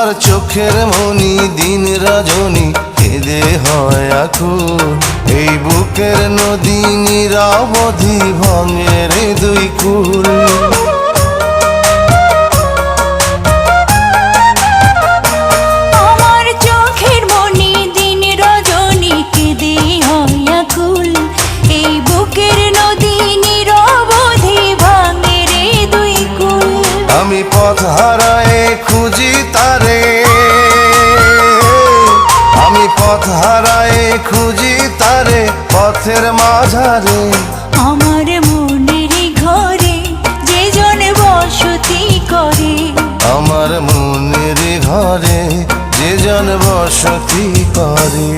আমার চোখের মনি দিন রজনী কেঁদে হয় আকুল। এই বুকের নদী নিরাবধি ভাঙে রে দুই কুল। আমার চোখের মনি দিন রজনী কেঁদে হয় আকুল। এই বুকের নদী নিরবধি ভাঙে রে দুই কুল। আমি পথ হারায়ে খুঁজি তারে, আমি পথ হারায়ে খুঁজি তারে পথের মাঝারে। আমার মনের ঘরে যে জন বসতি করে, আমার মনের ঘরে যে জন বসতি করে।